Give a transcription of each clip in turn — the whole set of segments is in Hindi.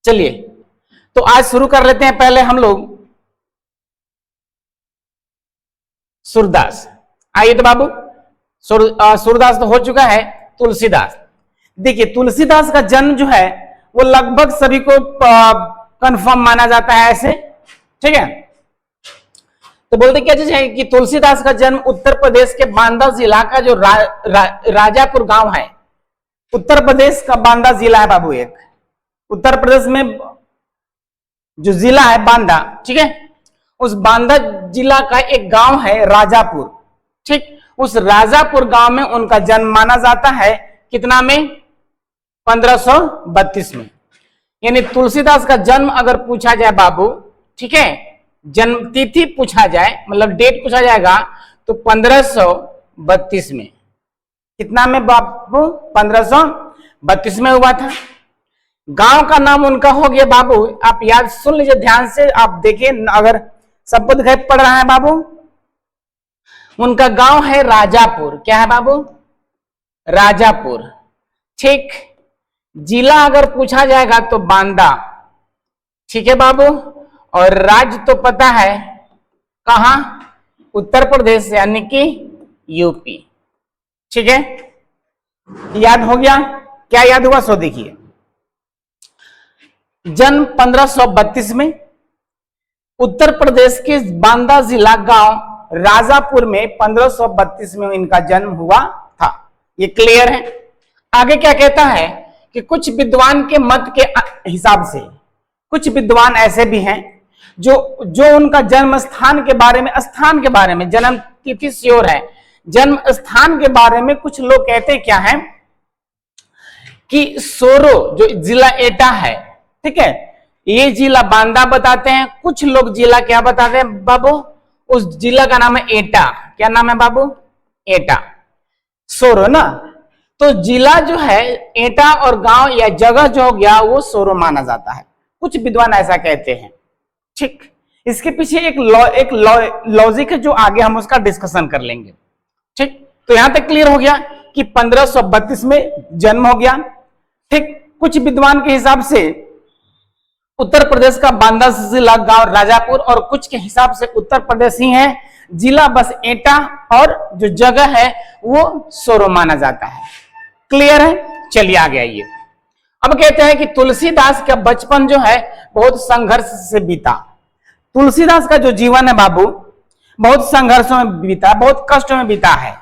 चलिए तो आज शुरू कर लेते हैं। पहले हम लोग सूरदास, आइए तो बाबू सूरदास तो हो चुका है, तुलसीदास। देखिए तुलसीदास का जन्म जो है वो लगभग सभी को कंफर्म माना जाता है ऐसे, ठीक है। तो बोलते क्या चीज है कि तुलसीदास का जन्म उत्तर प्रदेश के बांदा जिला का जो राजापुर गांव है, उत्तर प्रदेश का बांदा जिला है बाबू, एक उत्तर प्रदेश में जो जिला है बांदा, ठीक है, उस बांदा जिला का एक गांव है राजापुर, ठीक। उस राजापुर गांव में उनका जन्म माना जाता है, कितना में, 1532 में। यानी तुलसीदास का जन्म अगर पूछा जाए बाबू, ठीक है, जन्म तिथि पूछा जाए, मतलब डेट पूछा जाएगा तो 1532 में। कितना में बाबू, 1532 में हुआ था। गांव का नाम उनका हो गया बाबू, आप याद सुन लीजिए ध्यान से, आप देखिए अगर सबको दिखाई पड़ रहा है बाबू, उनका गांव है राजापुर। क्या है बाबू, राजापुर, ठीक। जिला अगर पूछा जाएगा तो बांदा, ठीक है बाबू। और राज्य तो पता है कहां, उत्तर प्रदेश यानी कि यूपी, ठीक है। याद हो गया, क्या याद हुआ सो देखिए। जन्म 1532 में, उत्तर प्रदेश के बांदा जिला गांव राजापुर में 1532 में इनका जन्म हुआ था। ये क्लियर है। आगे क्या कहता है कि कुछ विद्वान के मत के हिसाब से, कुछ विद्वान ऐसे भी हैं जो उनका जन्म स्थान के बारे में जन्म तिथि श्योर है, जन्म स्थान के बारे में कुछ लोग कहते क्या है कि सोरो जो जिला एटा है, ठीक है, ये जिला बांदा बताते हैं। कुछ लोग जिला क्या बताते हैं बाबू, उस जिला का नाम है एटा। क्या नाम है बाबू, एटा, सोरो ना। तो जिला जो है एटा और गांव या जगह जो हो गया वो सोरो माना जाता है, कुछ विद्वान ऐसा कहते हैं, ठीक। इसके पीछे एक लॉजिक है जो आगे हम उसका डिस्कशन कर लेंगे, ठीक। तो यहां तक क्लियर हो गया कि 1532 में जन्म हो गया, ठीक। कुछ विद्वान के हिसाब से उत्तर प्रदेश का बांदा जिला गांव राजापुर, और कुछ के हिसाब से उत्तर प्रदेश ही है, जिला बस एटा और जो जगह है वो सोरो माना जाता है। क्लियर है। चलिए आगे आइए। अब कहते हैं कि तुलसीदास का बचपन जो है बहुत संघर्ष से बीता। तुलसीदास का जो जीवन है बाबू बहुत संघर्षों में बीता, बहुत कष्ट में बीता है।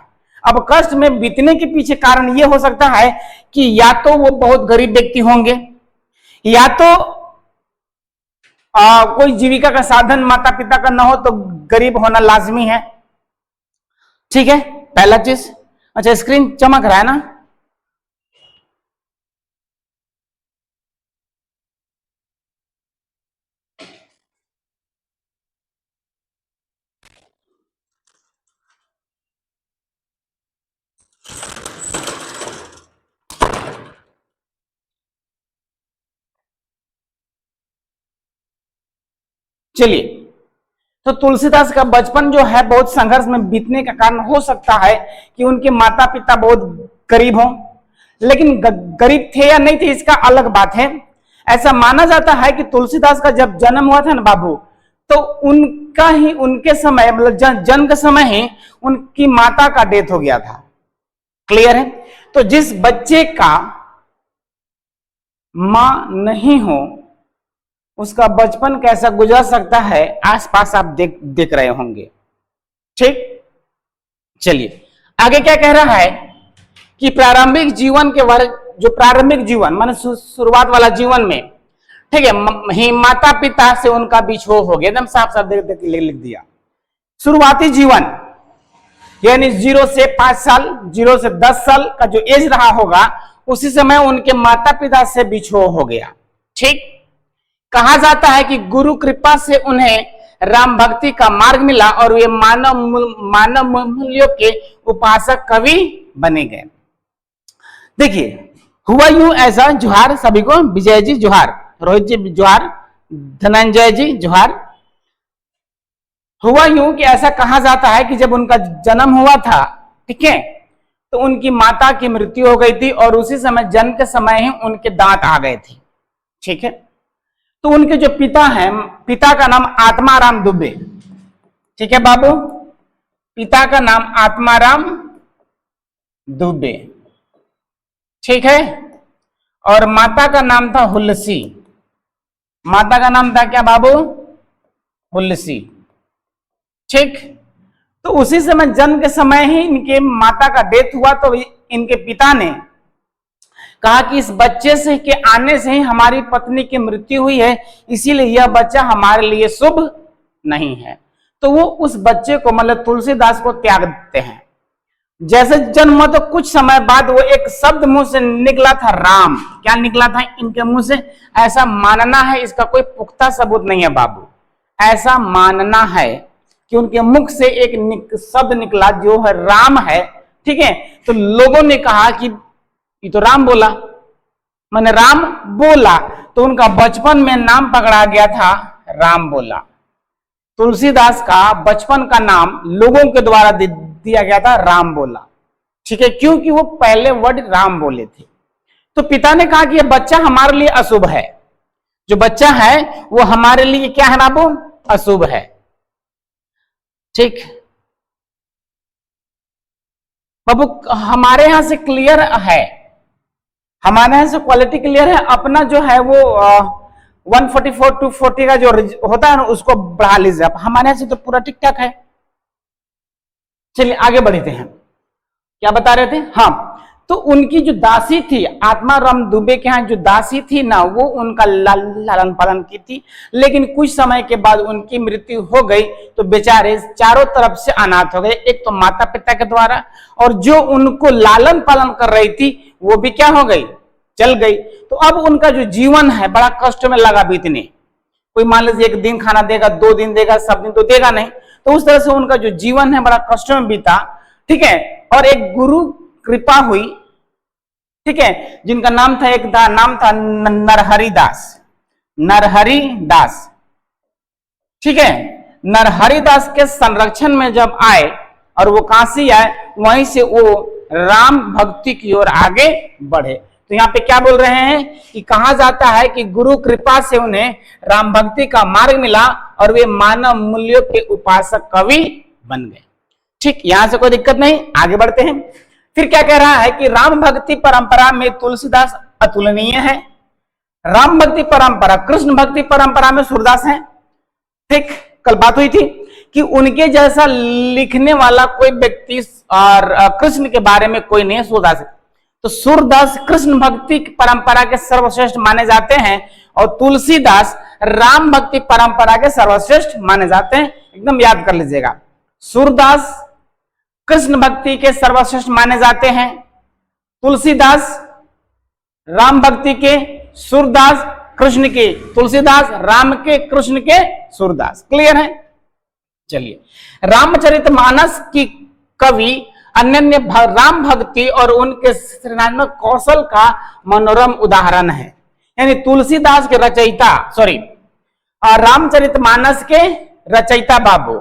अब कष्ट में बीतने के पीछे कारण यह हो सकता है कि या तो वो बहुत गरीब व्यक्ति होंगे, या तो कोई जीविका का साधन माता पिता का ना हो तो गरीब होना लाजमी है, ठीक है, पहला चीज। अच्छा स्क्रीन चमक रहा है ना, चलिए। तो तुलसीदास का बचपन जो है बहुत संघर्ष में बीतने का कारण हो सकता है कि उनके माता पिता बहुत गरीब हों, लेकिन गरीब थे या नहीं थे इसका अलग बात है। ऐसा माना जाता है कि तुलसीदास का जब जन्म हुआ था ना बाबू, तो उनका ही उनके समय मतलब जन्म के समय ही उनकी माता का डेथ हो गया था। क्लियर है। तो जिस बच्चे का मां नहीं हो उसका बचपन कैसा गुजर सकता है, आसपास आप देख रहे होंगे, ठीक। चलिए आगे क्या कह रहा है कि प्रारंभिक जीवन के बारे, जो प्रारंभिक जीवन माने शुरुआत वाला जीवन में, ठीक है, माता पिता से उनका बिछोह हो गया, एकदम साफ साफ लिख दिया। शुरुआती जीवन यानी 0 से 5 साल, 0 से 10 साल का जो एज रहा होगा उसी समय उनके माता पिता से बिछोह हो गया, ठीक। कहा जाता है कि गुरु कृपा से उन्हें राम भक्ति का मार्ग मिला और वे मानव मूल्यों के उपासक कवि बने गए। देखिए हुआ यूं ऐसा, जोहार सभी को, विजय जी जोहार, रोहित जी जोहार, धनंजय जी जोहार। हुआ यूं कि ऐसा कहा जाता है कि जब उनका जन्म हुआ था, ठीक है, तो उनकी माता की मृत्यु हो गई थी और उसी समय जन्म के समय ही उनके दांत आ गए थे, ठीक है। तो उनके जो पिता हैं, पिता का नाम आत्माराम दुबे, ठीक है बाबू, पिता का नाम आत्माराम दुबे, ठीक है, और माता का नाम था हुलसी, माता का नाम था क्या बाबू? हुलसी, ठीक। तो उसी समय जन्म के समय ही इनके माता का डेथ हुआ, तो इनके पिता ने कहा कि इस बच्चे से के आने से ही हमारी पत्नी की मृत्यु हुई है, इसीलिए यह बच्चा हमारे लिए शुभ नहीं है। तो वो उस बच्चे को मतलब तुलसीदास को त्याग देते हैं। जैसे जन्म हुआ तो कुछ समय बाद वो एक शब्द मुंह से निकला था, राम। क्या निकला था इनके मुंह से? ऐसा मानना है, इसका कोई पुख्ता सबूत नहीं है बाबू, ऐसा मानना है कि उनके मुख से एक शब्द निकला जो है राम है, ठीक है। तो लोगों ने कहा कि ये तो राम बोला, मैंने राम बोला, तो उनका बचपन में नाम पकड़ा गया था राम बोला। तुलसीदास का बचपन का नाम लोगों के द्वारा दिया गया था राम बोला, ठीक है, क्योंकि वो पहले वर्ड राम बोले थे। तो पिता ने कहा कि यह बच्चा हमारे लिए अशुभ है, जो बच्चा है वो हमारे लिए क्या है बाबू? अशुभ है, ठीक। बाबू हमारे यहां से क्लियर है, हमारे यहां से क्वालिटी क्लियर है। अपना जो है वो 144 to 40 का जो होता है ना उसको बढ़ा लीजिए आप, हमारे यहां से तो पूरा ठीक ठाक है। चलिए आगे बढ़ते हैं, क्या बता रहे थे? हाँ, तो उनकी जो दासी थी आत्माराम दुबे के यहाँ जो दासी थी ना, वो उनका लालन पालन की थी, लेकिन कुछ समय के बाद उनकी मृत्यु हो गई। तो बेचारे चारों तरफ से अनाथ हो गए, एक तो माता पिता के द्वारा, और जो उनको लालन पालन कर रही थी वो भी क्या हो गई? चल गई। तो अब उनका जो जीवन है बड़ा कष्ट में लगा बीतने। कोई मान लीजिए एक दिन खाना देगा, 2 दिन देगा, सब दिन तो देगा नहीं। तो उस तरह से उनका जो जीवन है बड़ा कष्ट में बीता, ठीक है। और एक गुरु कृपा हुई, ठीक है, जिनका नाम था नाम था नरहरि दास, नरहरि दास, ठीक है। नरहरि दास के संरक्षण में जब आए और वो काशी आए, वहीं से वो राम भक्ति की ओर आगे बढ़े। तो यहाँ पे क्या बोल रहे हैं कि कहा जाता है कि गुरु कृपा से उन्हें राम भक्ति का मार्ग मिला और वे मानव मूल्यों के उपासक कवि बन गए, ठीक। यहां से कोई दिक्कत नहीं, आगे बढ़ते हैं। फिर क्या कह रहा है कि राम भक्ति परंपरा में तुलसीदास अतुलनीय है, राम भक्ति परंपरा, कृष्ण भक्ति परंपरा में सूरदास है, ठीक। कल बात हुई थी कि उनके जैसा लिखने वाला कोई व्यक्ति और कृष्ण के बारे में कोई नहीं है, सूरदास। तो सूरदास कृष्ण भक्ति परंपरा के सर्वश्रेष्ठ माने जाते हैं और तुलसीदास राम भक्ति परंपरा के सर्वश्रेष्ठ माने जाते हैं, एकदम याद कर लीजिएगा। सूरदास कृष्ण भक्ति के सर्वश्रेष्ठ माने जाते हैं, तुलसीदास राम भक्ति के, सूरदास कृष्ण के, तुलसीदास राम के, कृष्ण के, सूरदास। क्लियर है? चलिए, रामचरितमानस की कवि अनन्य राम भक्ति और उनके सृजनात्मक कौशल का मनोरम उदाहरण है। यानी तुलसीदास के रचयिता, सॉरी, रामचरितमानस के रचयिता बाबू।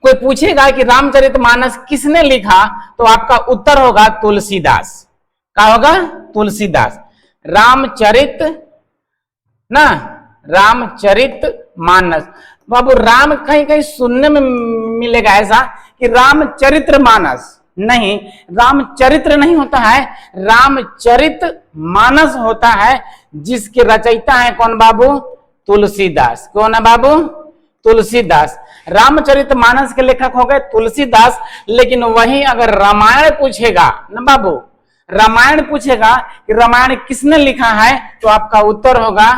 कोई पूछेगा कि रामचरितमानस किसने लिखा, तो आपका उत्तर होगा तुलसीदास। क्या होगा? तुलसीदास। रामचरित ना, रामचरित मानस बाबू, राम कहीं कहीं सुनने में मिलेगा ऐसा कि रामचरित्र मानस, नहीं, रामचरित्र नहीं होता है, रामचरित मानस होता है, जिसके रचयिता है कौन बाबू? तुलसीदास। कौन है बाबू? तुलसीदास। रामचरित मानस के लेखक हो गए तुलसीदास। लेकिन वहीं अगर रामायण पूछेगा ना बाबू, रामायण पूछेगा कि रामायण किसने लिखा है, तो आपका उत्तर होगा,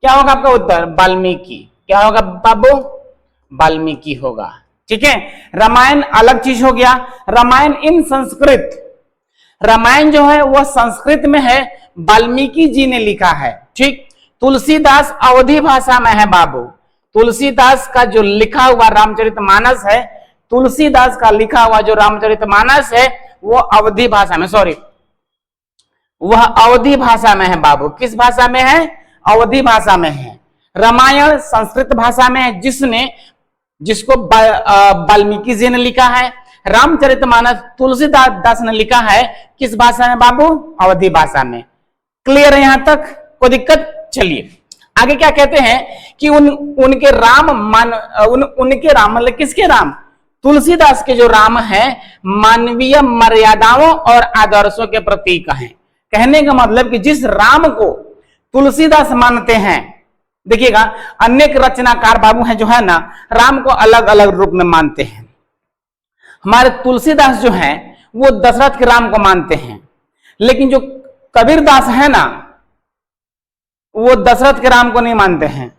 क्या होगा आपका उत्तर? वाल्मीकि। क्या होगा बाबू? वाल्मीकि होगा, ठीक है। रामायण अलग चीज हो गया, रामायण इन संस्कृत, रामायण जो है वह संस्कृत में है, वाल्मीकि जी ने लिखा है, ठीक। तुलसीदास अवधी भाषा में है बाबू। तुलसीदास का जो लिखा हुआ रामचरितमानस है, तुलसीदास का लिखा हुआ जो रामचरितमानस है वो अवधी भाषा में, सॉरी, वह अवधी भाषा में है बाबू। किस भाषा में है? अवधी भाषा में है। रामायण संस्कृत भाषा में है, जिसको वाल्मीकि जी ने लिखा है। रामचरितमानस तुलसीदास ने लिखा है, किस भाषा में बाबू? अवधी भाषा में। क्लियर है यहां तक? कोई दिक्कत? चलिए आगे क्या कहते हैं कि उनके राम उनके राम मतलब किसके राम? तुलसीदास के जो राम है मानवीय मर्यादाओं और आदर्शों के प्रतीक हैं। कहने का मतलब कि जिस राम को तुलसीदास मानते हैं, देखिएगा अनेक रचनाकार बाबू हैं जो है ना राम को अलग अलग रूप में मानते हैं। हमारे तुलसीदास जो हैं वो दशरथ के राम को मानते हैं, लेकिन जो कबीरदास है ना वो दशरथ के राम को नहीं मानते हैं।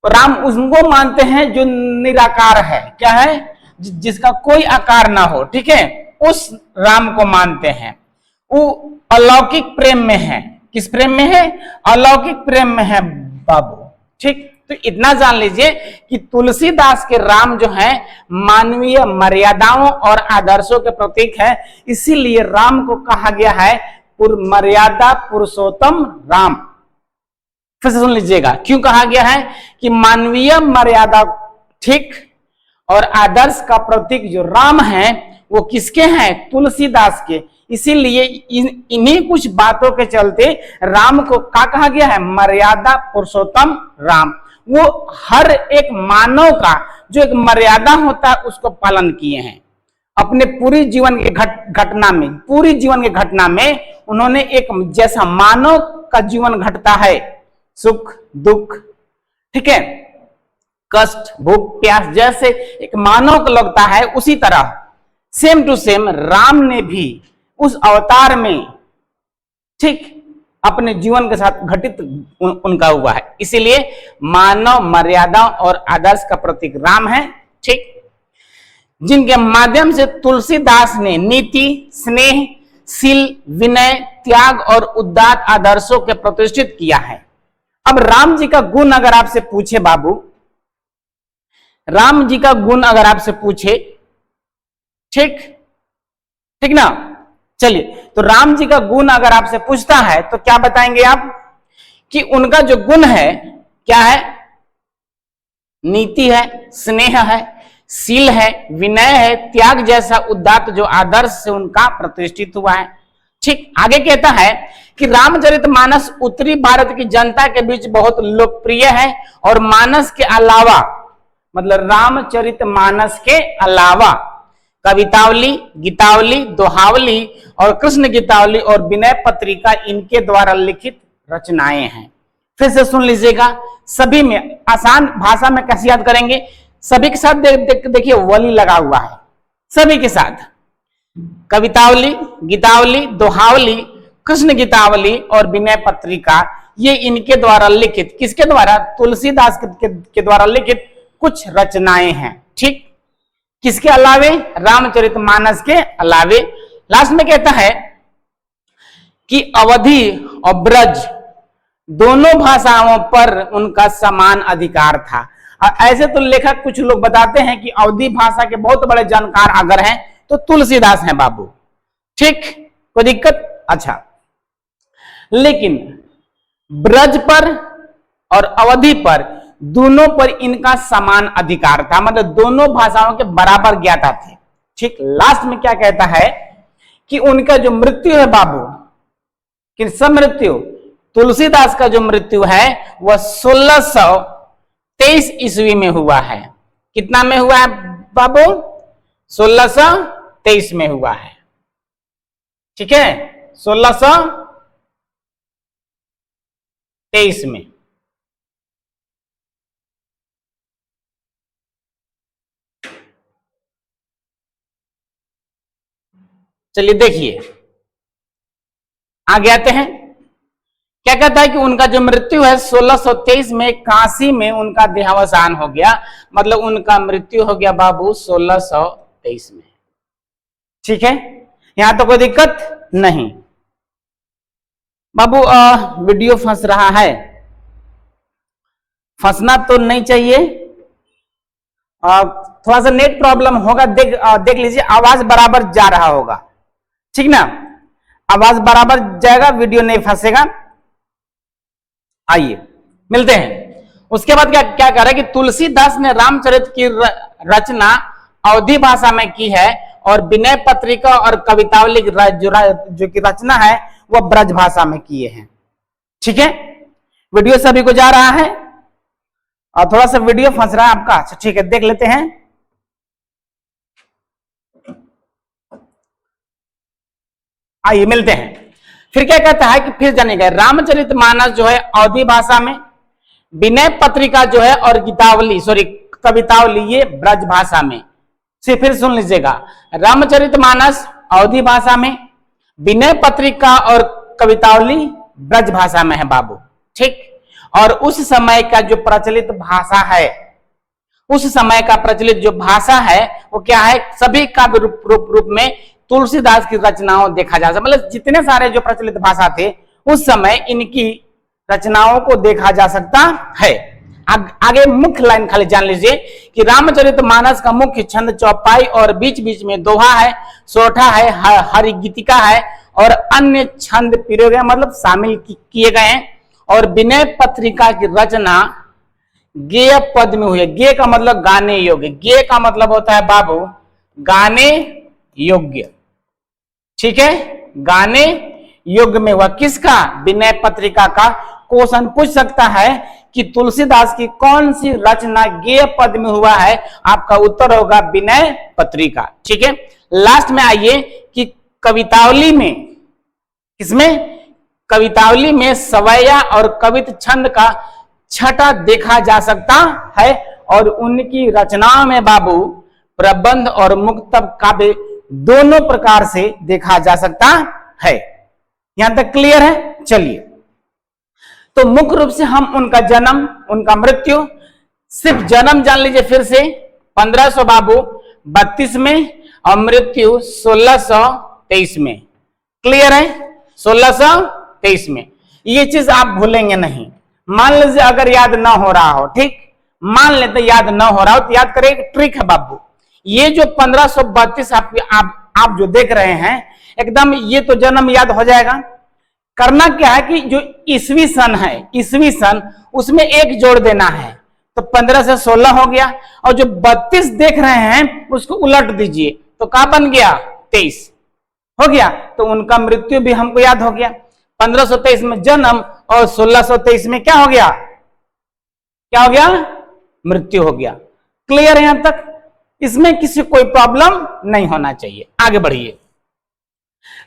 राम उसको मानते हैं जो निराकार है, क्या है? जिसका कोई आकार ना हो, ठीक है, उस राम को मानते हैं। वो अलौकिक प्रेम में है। किस प्रेम में है? अलौकिक प्रेम में है बाबू, ठीक। तो इतना जान लीजिए कि तुलसीदास के राम जो है मानवीय मर्यादाओं और आदर्शों के प्रतीक है, इसीलिए राम को कहा गया है मर्यादा पुरुषोत्तम राम। फिर से सुन लीजिएगा क्यों कहा गया है कि मानवीय मर्यादा, ठीक, और आदर्श का प्रतीक जो राम है वो किसके हैं? तुलसीदास के। इसीलिए इन्हीं कुछ बातों के चलते राम को क्या कहा गया है? मर्यादा पुरुषोत्तम राम। वो हर एक मानव का जो एक मर्यादा होता है उसको पालन किए हैं। अपने पूरी जीवन के घटना में उन्होंने एक जैसा मानव का जीवन घटता है, सुख दुख, ठीक है, कष्ट भूख प्यास, जैसे एक मानव को लगता है उसी तरह सेम टू सेम राम ने भी उस अवतार में, ठीक, अपने जीवन के साथ घटित उनका हुआ है। इसीलिए मानव मर्यादा और आदर्श का प्रतीक राम है, ठीक, जिनके माध्यम से तुलसीदास ने नीति, स्नेह, शील, विनय, त्याग और उदात्त आदर्शों के प्रतिष्ठित किया है। अब राम जी का गुण अगर आपसे पूछे बाबू, राम जी का गुण अगर आपसे पूछे, ठीक ठीक ना, चलिए, तो राम जी का गुण अगर आपसे पूछता है तो क्या बताएंगे आप? कि उनका जो गुण है क्या है? नीति है, स्नेह है, शील है, विनय है, त्याग जैसा उदात्त जो आदर्श से उनका प्रतिष्ठित हुआ है, ठीक। आगे कहता है कि रामचरितमानस उत्तरी भारत की जनता के बीच बहुत लोकप्रिय है और मानस के अलावा, मतलब रामचरितमानस के अलावा कवितावली, गीतावली, दोहावली और कृष्ण गीतावली और विनय पत्रिका इनके द्वारा लिखित रचनाएं हैं। फिर से सुन लीजिएगा, सभी में आसान भाषा में कैसे याद करेंगे? सभी के साथ देखिए वली लगा हुआ है, सभी के साथ कवितावली, गीतावली, दोहावली, कृष्ण गीतावली और विनय पत्रिका, ये इनके द्वारा लिखित, किसके द्वारा? तुलसीदास के द्वारा लिखित कुछ रचनाएं हैं, ठीक। किसके अलावे? रामचरितमानस के अलावे। लास्ट में कहता है कि अवधी और ब्रज दोनों भाषाओं पर उनका समान अधिकार था। ऐसे तो लेखक कुछ लोग बताते हैं कि अवधी भाषा के बहुत बड़े जानकार अगर हैं तो तुलसीदास हैं बाबू, ठीक, कोई दिक्कत? अच्छा, लेकिन ब्रज पर और अवधी पर दोनों पर इनका समान अधिकार था, मतलब दोनों भाषाओं के बराबर ज्ञाता थे, ठीक। लास्ट में क्या कहता है कि उनका जो मृत्यु है बाबू, किसका मृत्यु? तुलसीदास का जो मृत्यु है वह 1623 ईस्वी में हुआ है। कितना में हुआ है बाबू? 1623 में हुआ है, ठीक है, 1623 में। चलिए देखिए आगे आते हैं, क्या कहता है कि उनका जो मृत्यु है 1623 में काशी में उनका देहावसान हो गया, मतलब उनका मृत्यु हो गया बाबू 1623 में, ठीक है। यहां तो कोई दिक्कत नहीं बाबू। वीडियो फंस रहा है, फंसना तो नहीं चाहिए, थोड़ा सा नेट प्रॉब्लम होगा, देख लीजिए, आवाज बराबर जा रहा होगा, ठीक ना, आवाज बराबर जाएगा, वीडियो नहीं फंसेगा। आइए मिलते हैं। उसके बाद क्या क्या कर रहा है कि तुलसीदास ने रामचरित की रचना अवधी भाषा में की है और विनय पत्रिका और कवितावली जो की रचना है वह ब्रज भाषा में किए हैं, ठीक है, वीडियो सभी को जा रहा है और थोड़ा सा वीडियो फंस रहा है आपका। अच्छा ठीक है, देख लेते हैं। आइए मिलते हैं। फिर क्या कहता है कि फिर जानेगा, रामचरितमानस जो है अवधी भाषा में, विनय पत्रिका जो है और गीतावली कवितावली ये ब्रज भाषा में। फिर सुन लीजिएगा, रामचरितमानस अवधी भाषा में, विनय पत्रिका और कवितावली ब्रज भाषा में है बाबू। ठीक, और उस समय का जो प्रचलित भाषा है, उस समय का प्रचलित जो भाषा है वो क्या है, सभी काव्य रूप में तुलसीदास की रचनाओं देखा जा सकता, मतलब जितने सारे जो प्रचलित भाषा थे उस समय इनकी रचनाओं को देखा जा सकता है। आगे मुख्य लाइन खाली जान लीजिए कि रामचरितमानस का मुख्य छंद चौपाई और बीच बीच में दोहा है, सोठा है, हरिगीतिका है और अन्य छंद पिरोए गए, मतलब शामिल किए गए हैं। और विनय पत्रिका की रचना गेय पद में हुई है। गेय का मतलब गाने योग्य, गेय का मतलब होता है बाबू गाने योग्य। ठीक है, गाने योग्य में हुआ। किसका? विनय पत्रिका का। क्वेश्चन पूछ सकता है कि तुलसीदास की कौन सी रचना गेय पद में हुआ है, आपका उत्तर होगा विनय पत्रिका। ठीक है, लास्ट में आइए कि कवितावली में, किसमें? कवितावली में सवैया और कवित छंद का छटा देखा जा सकता है और उनकी रचनाओं में बाबू प्रबंध और मुक्तक काव्य दोनों प्रकार से देखा जा सकता है। यहां तक क्लियर है? चलिए, तो मुख्य रूप से हम उनका जन्म, उनका मृत्यु, सिर्फ जन्म जान लीजिए फिर से 1500 बाबू 32 में और मृत्यु 1623 में। क्लियर है? 1623 में। ये चीज आप भूलेंगे नहीं। मान लीजिए अगर याद ना हो रहा हो, ठीक, मान लेते याद ना हो रहा हो तो याद करें, ट्रिक है बाबू। ये जो 1532 आप जो देख रहे हैं एकदम, ये तो जन्म याद हो जाएगा। करना क्या है कि जो ईस्वी सन है, ईस्वी सन, उसमें एक जोड़ देना है, तो 15 से 16 हो गया। और जो 32 देख रहे हैं उसको उलट दीजिए तो क्या बन गया? 23 हो गया। तो उनका मृत्यु भी हमको याद हो गया। 1523 में जन्म और 1623 में क्या हो गया? क्या हो गया? मृत्यु हो गया। क्लियर है यहां तक? इसमें किसी कोई प्रॉब्लम नहीं होना चाहिए। आगे बढ़िए।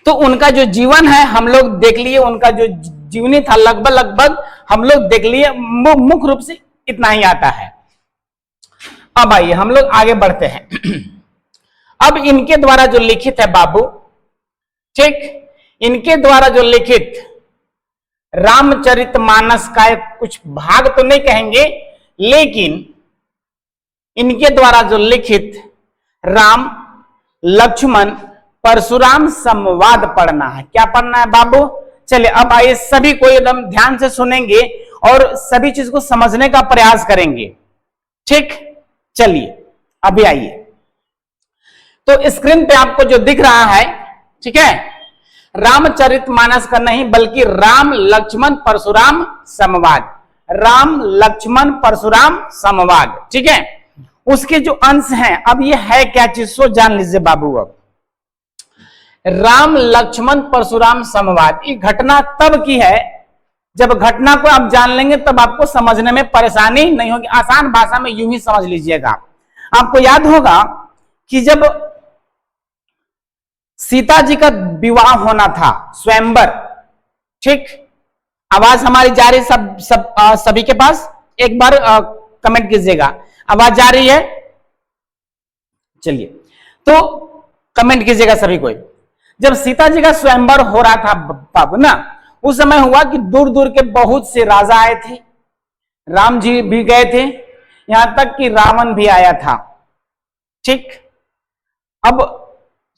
तो उनका जो जीवन है हम लोग देख लिए, उनका जो जीवनी था लगभग हम लोग देख लिए। मुख्य रूप से इतना ही आता है। अब आइए हम लोग आगे बढ़ते हैं। अब इनके द्वारा जो लिखित है बाबू, ठीक, इनके द्वारा जो लिखित रामचरितमानस का कुछ भाग तो नहीं कहेंगे, लेकिन इनके द्वारा जो लिखित राम लक्ष्मण परशुराम संवाद पढ़ना है। क्या पढ़ना है बाबू? चलिए अब आइए, सभी को एकदम ध्यान से सुनेंगे और सभी चीज को समझने का प्रयास करेंगे। ठीक, चलिए अभी आइए। तो स्क्रीन पे आपको जो दिख रहा है, ठीक है, रामचरितमानस का नहीं बल्कि राम लक्ष्मण परशुराम संवाद, राम लक्ष्मण परशुराम संवाद। ठीक है, उसके जो अंश हैं, अब ये है क्या चीज सो जान लीजिए बाबू। अब राम लक्ष्मण परशुराम संवाद, ये घटना तब की है जब घटना को आप जान लेंगे तब आपको समझने में परेशानी नहीं होगी। आसान भाषा में यूं ही समझ लीजिएगा। आपको याद होगा कि जब सीता जी का विवाह होना था, स्वयंवर, ठीक, आवाज हमारी जा रही सभी के पास? एक बार कमेंट कीजिएगा, आवाज जा रही है? चलिए तो कमेंट कीजिएगा सभी कोई। जब सीता जी का स्वयंवर हो रहा था बाबू ना, उस समय हुआ कि दूर दूर के बहुत से राजा आए थे, राम जी भी गए थे, यहां तक कि रावण भी आया था। ठीक, अब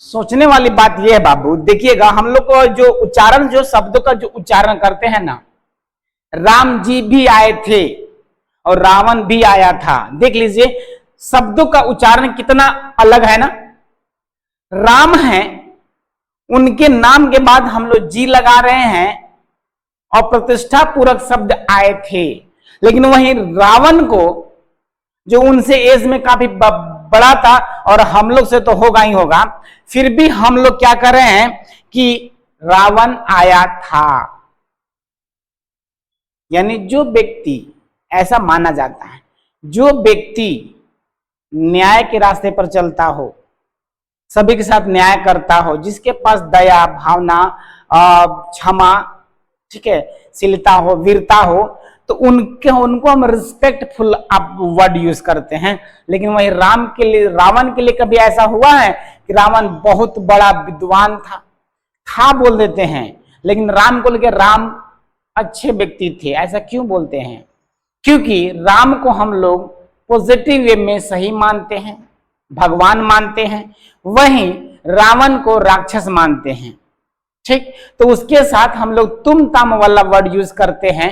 सोचने वाली बात यह है बाबू, देखिएगा हम लोग को जो उच्चारण, जो शब्दों का जो उच्चारण करते हैं ना, राम जी भी आए थे और रावण भी आया था। देख लीजिए शब्दों का उच्चारण कितना अलग है ना। राम है, उनके नाम के बाद हम लोग जी लगा रहे हैं और प्रतिष्ठा पूरक शब्द आए थे। लेकिन वहीं रावण को, जो उनसे एज में काफी बड़ा था और हम लोग से तो होगा ही होगा, फिर भी हम लोग क्या कर रहे हैं कि रावण आया था। यानी जो व्यक्ति, ऐसा माना जाता है, जो व्यक्ति न्याय के रास्ते पर चलता हो, सभी के साथ न्याय करता हो, जिसके पास दया भावना, क्षमा, ठीक है, शीलता हो, वीरता हो, तो उनको हम रिस्पेक्टफुल आप वर्ड यूज करते हैं। लेकिन वही रावण के लिए कभी ऐसा हुआ है कि रावण बहुत बड़ा विद्वान था बोल देते हैं, लेकिन राम को लेकर राम अच्छे व्यक्ति थे, ऐसा क्यों बोलते हैं? क्योंकि राम को हम लोग पॉजिटिव वे में सही मानते हैं, भगवान मानते हैं, वहीं रावण को राक्षस मानते हैं। ठीक, तो उसके साथ हम लोग तुम ताम वाला वर्ड यूज करते हैं,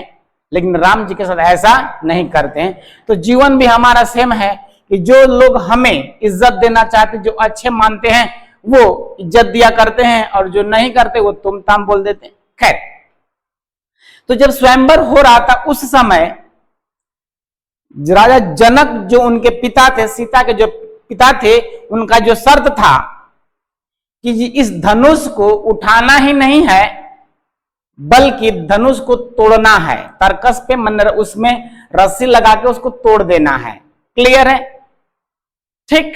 लेकिन राम जी के साथ ऐसा नहीं करते हैं। तो जीवन भी हमारा सेम है कि जो लोग हमें इज्जत देना चाहते, जो अच्छे मानते हैं, वो इज्जत दिया करते हैं, और जो नहीं करते वो तुम ताम बोल देते हैं। खैर, तो जब स्वयंवर हो रहा था उस समय राजा जनक, जो उनके पिता थे, सीता के जो पिता थे, उनका जो शर्त था कि इस धनुष को उठाना ही नहीं है, बल्कि धनुष को तोड़ना है, तरकस पे मन उसमें रस्सी लगा के उसको तोड़ देना है। क्लियर है? ठीक,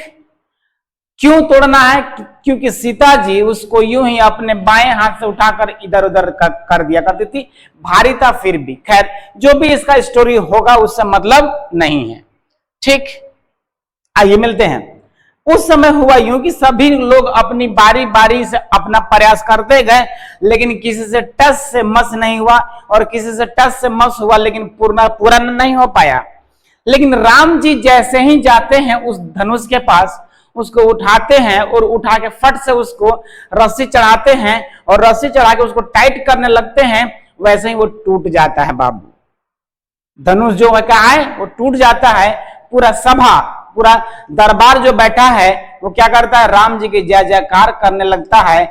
क्यों तोड़ना है? क्योंकि सीता जी उसको यूं ही अपने बाएं हाथ से उठाकर इधर उधर कर दिया करती थी, भारी था फिर भी। खैर, जो भी इसका स्टोरी होगा उससे मतलब नहीं है। ठीक, आइए मिलते हैं। उस समय हुआ यूं कि सभी लोग अपनी बारी बारी से अपना प्रयास करते गए, लेकिन किसी से टस से मस नहीं हुआ, और किसी से टस से मस हुआ लेकिन पूरा नहीं हो पाया। लेकिन राम जी जैसे ही जाते हैं उस धनुष के पास, उसको उठाते हैं और उठा के फट से उसको रस्सी चढ़ाते हैं, और रस्सी चढ़ा के उसको टाइट करने लगते हैं, वैसे ही वो टूट जाता है बाबू। धनुष जो क्या है वो टूट जाता है। पूरा सभा, पूरा दरबार जो बैठा है वो क्या करता है? राम जी की जय जयकार करने लगता है।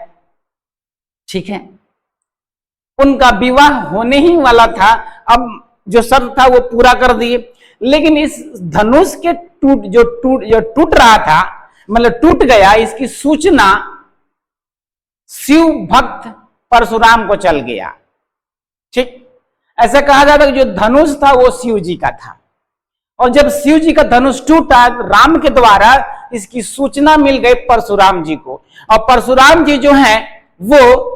ठीक है, उनका विवाह होने ही वाला था, अब जो शर्त था वो पूरा कर दिए। लेकिन इस धनुष के जो टूट रहा था, मतलब टूट गया, इसकी सूचना शिव भक्त परशुराम को चल गया। ठीक, ऐसा कहा जाता है कि जो धनुष था वो शिव जी का था, और जब शिव जी का धनुष टूटा राम के द्वारा, इसकी सूचना मिल गई परशुराम जी को। और परशुराम जी जो हैं वो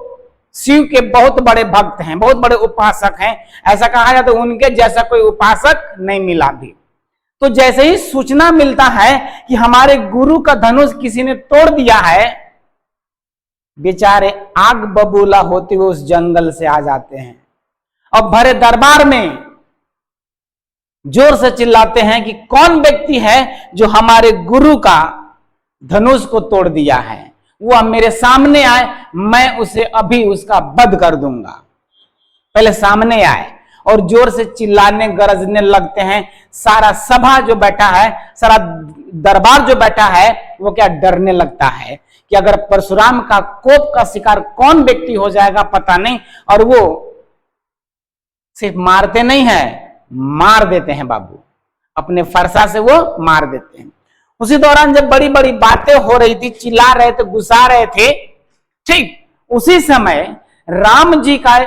शिव के बहुत बड़े भक्त हैं, बहुत बड़े उपासक हैं। ऐसा कहा जाता है उनके जैसा कोई उपासक नहीं मिला भी। तो जैसे ही सूचना मिलता है कि हमारे गुरु का धनुष किसी ने तोड़ दिया है, बेचारे आग बबूला होते हुए उस जंगल से आ जाते हैं, और भरे दरबार में जोर से चिल्लाते हैं कि कौन व्यक्ति है जो हमारे गुरु का धनुष को तोड़ दिया है, वो मेरे सामने आए, मैं उसे अभी उसका वध कर दूंगा। पहले सामने आए और जोर से चिल्लाने गरजने लगते हैं। सारा सभा जो बैठा है, सारा दरबार जो बैठा है, वो क्या डरने लगता है कि अगर परशुराम का कोप का शिकार कौन व्यक्ति हो जाएगा पता नहीं। और वो सिर्फ मारते नहीं है, मार देते हैं बाबू, अपने फरसा से वो मार देते हैं। उसी दौरान जब बड़ी बड़ी बातें हो रही थी, चिल्ला रहे थे, गुस्सा रहे थे, ठीक उसी समय राम जी का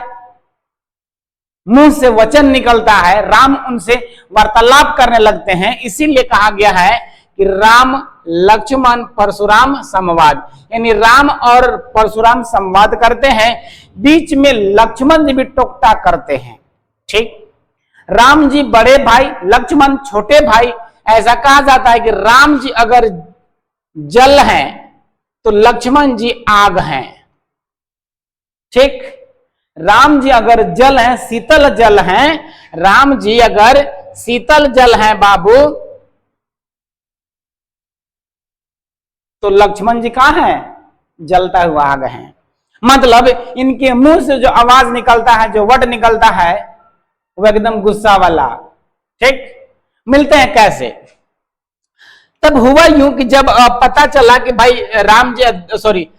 मुंह से वचन निकलता है, राम उनसे वार्तालाप करने लगते हैं। इसीलिए कहा गया है कि राम लक्ष्मण परशुराम संवाद, यानी राम और परशुराम संवाद करते हैं, बीच में लक्ष्मण जी भी टोकता करते हैं। ठीक, राम जी बड़े भाई, लक्ष्मण छोटे भाई। ऐसा कहा जाता है कि राम जी अगर जल हैं तो लक्ष्मण जी आग हैं। ठीक, राम जी अगर जल हैं, शीतल जल हैं, राम जी अगर शीतल जल हैं बाबू, तो लक्ष्मण जी कहां हैं? जलता हुआ आग हैं। मतलब इनके मुंह से जो आवाज निकलता है, जो वर्ड निकलता है, वो एकदम गुस्सा वाला। ठीक, मिलते हैं कैसे। तब हुआ यूं कि जब पता चला कि भाई राम जी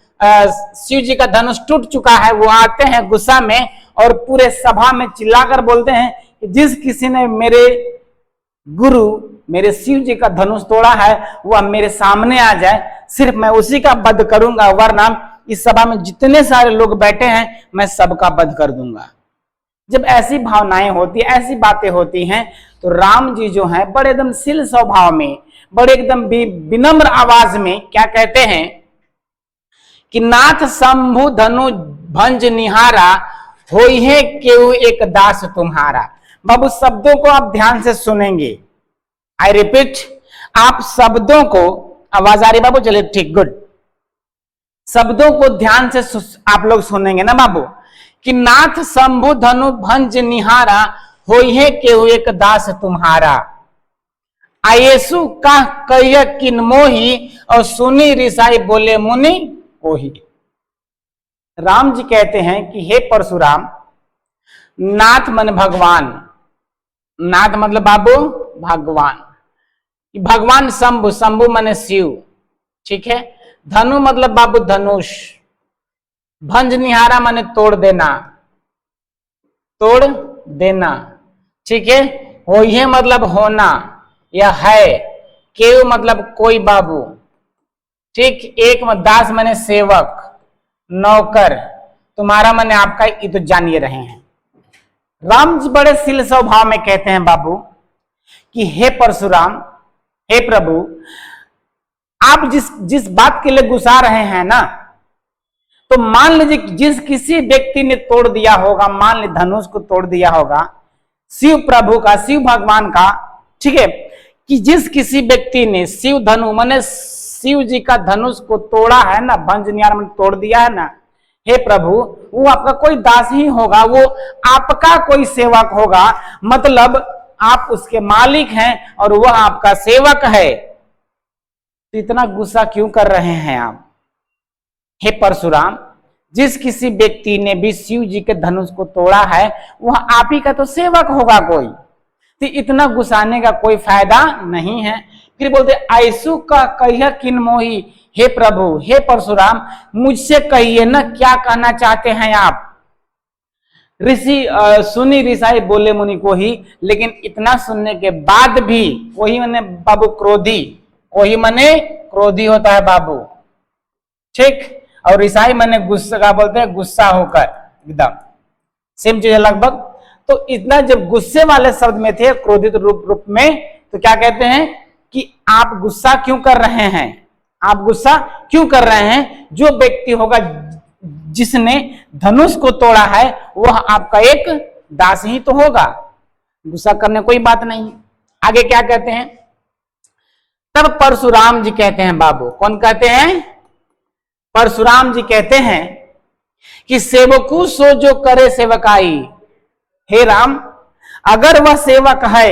शिव जी का धनुष टूट चुका है, वो आते हैं गुस्सा में और पूरे सभा में चिल्लाकर बोलते हैं कि जिस किसी ने मेरे गुरु, मेरे शिव जी का धनुष तोड़ा है, वो अब मेरे सामने आ जाए, सिर्फ मैं उसी का वध करूंगा, वरना इस सभा में जितने सारे लोग बैठे हैं मैं सबका वध कर दूंगा। जब ऐसी भावनाएं होती है, ऐसी बातें होती हैं, तो राम जी जो हैं बड़े एकदम शील स्वभाव में, बड़े एकदम विनम्र आवाज में क्या कहते हैं कि नाथ शंभु धनु भंज निहारा, होई है केहू एक दास तुम्हारा। बाबू शब्दों को आप ध्यान से सुनेंगे, आई रिपीट, आप शब्दों को, आवाज आ रही बाबू? चलिए ठीक, गुड। शब्दों को ध्यान से आप लोग सुनेंगे ना बाबू, कि नाथ शंभु धनु भंज निहारा, होई है केहू एक दास तुम्हारा। आयेसु का कह किन मोही, और सुनी रिसाई बोले मुनि कोही। राम जी कहते हैं कि हे परशुराम, नाथ मन भगवान, नाथ मतलब बाबू भगवान, भगवान शंभु, शंभु माने शिव, ठीक है। धनु मतलब बाबू धनुष, भंज निहारा माने तोड़ देना, तोड़ देना, ठीक है। हो ये मतलब होना या है, केव मतलब कोई बाबू, ठीक। एक दास माने सेवक, नौकर, तुम्हारा माने आपका, ये तो जान ये रहे हैं। राम जी बड़े शील स्वभाव में कहते हैं बाबू कि हे परशुराम, हे प्रभु, आप जिस बात के लिए गुस्सा रहे हैं ना, तो मान लीजिए जिस किसी व्यक्ति ने तोड़ दिया होगा, मान लीजिए धनुष को तोड़ दिया होगा, शिव प्रभु का, शिव भगवान का, ठीक है, कि जिस किसी व्यक्ति ने शिव धनु माने शिव जी का धनुष को तोड़ा है ना, भंज निहारा में तोड़ दिया है ना, हे प्रभु, वो आपका कोई दास ही होगा, वो आपका कोई सेवक होगा, मतलब आप उसके मालिक हैं और वह आपका सेवक है। तो इतना गुस्सा क्यों कर रहे हैं आप? हे परशुराम, जिस किसी व्यक्ति ने भी शिव जी के धनुष को तोड़ा है, वह आप ही का तो सेवक होगा कोई, तो इतना गुस्साने का कोई फायदा नहीं है। फिर बोलते आयसु का कहिया किन मोही, हे प्रभु, हे परशुराम, मुझसे कहिए ना, क्या कहना चाहते हैं आप। ऋषि सुनी रिसाई बोले मुनि को ही, लेकिन इतना सुनने के बाद भी, कोई मने बाबू क्रोधी, कोई मने क्रोधी होता है बाबू, ठीक, और रिसाई मने गुस्सा, का बोलते हैं गुस्सा होकर, एकदम सेम चीज है लगभग। तो इतना जब गुस्से वाले शब्द में थे, क्रोधित रूप में, तो क्या कहते हैं कि आप गुस्सा क्यों कर रहे हैं, आप गुस्सा क्यों कर रहे हैं। जो व्यक्ति होगा जिसने धनुष को तोड़ा है, वह आपका एक दास ही तो होगा, गुस्सा करने कोई बात नहीं। आगे क्या कहते हैं, तब परशुराम जी कहते हैं बाबू, कौन कहते हैं? परशुराम जी कहते हैं कि सेवकू सो जो करे सेवकाई। हे राम, अगर वह सेवक है,